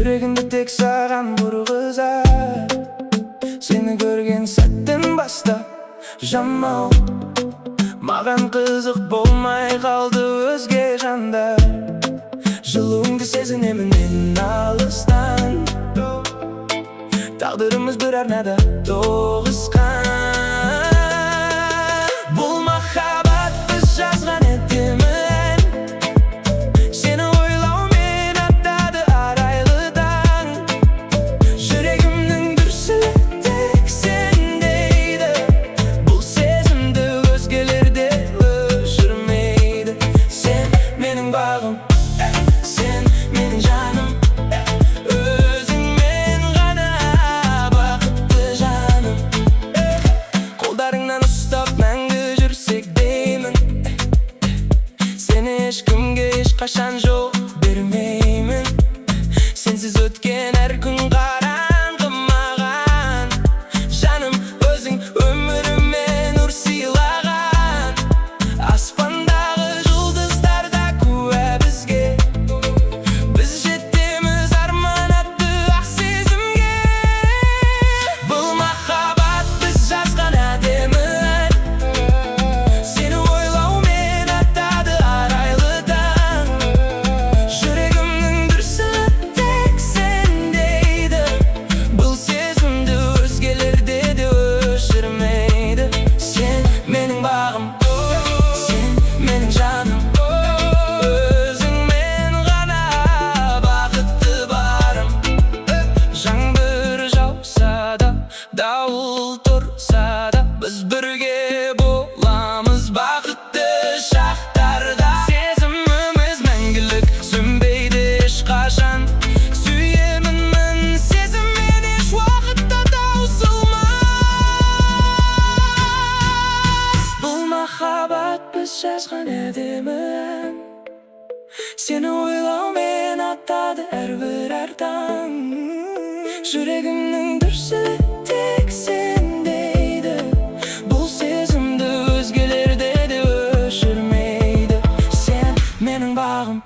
Жүрегімді тек саған бұрғызар. Сені көрген сәттен бастап жаным-ау, маған қызық болмай қалды өзге жандар. Жылуыңды сезінемін мен алыстан, тағдырымыз бір арнада тоғысқан. Бұл махаббат біз жазған әдемі ән, сені ойлаумен аттады арайлы таң. Жүрегімнің дүрсілі тек сен дейді, бұл сезімді өзгелер де өшірмейді. Сен менің бағым, сен менің жаным, өзіңмен ғана бақытты жаным. Қолдарыңнан ұстап мәңгі жүрсек деймін, сені ешкімге ешқашан жол бермеймін. Сенсіз өткен әр күн қараңғы маған, жаным өзің өміріме нұр сыйлаған. Аспандағы жұлдыздар да куә бізге, біз жетеміз арман атты ақ сезімге. Бұл махаббат біз жазған әдемі ән, сені ойлаумен аттады арайлы таң. Жүрегімнің дүрсілі тек сен дейді, бұл сезімді өзгелер де өшірмейді. Сен менің бағым, сен менің жаным, өзіңмен ғана бақытты барым. Жаңбыр жауса да, дауыл тұрса да, біз бірге боламыз бақытты шақтарда. Сезіміміз мәңгілік сөнбейді ешқашан, сүйемін сезіммен еш уақытта таусылмас. Бұл махаббат біз жазған әдемі ән, сені ойлаумен аттады әрбір әр таң. Жүрегімнің дүрсілі тек сен дейді, бұл сезімді өзгелер де өшірмейді. Сен менің бағым.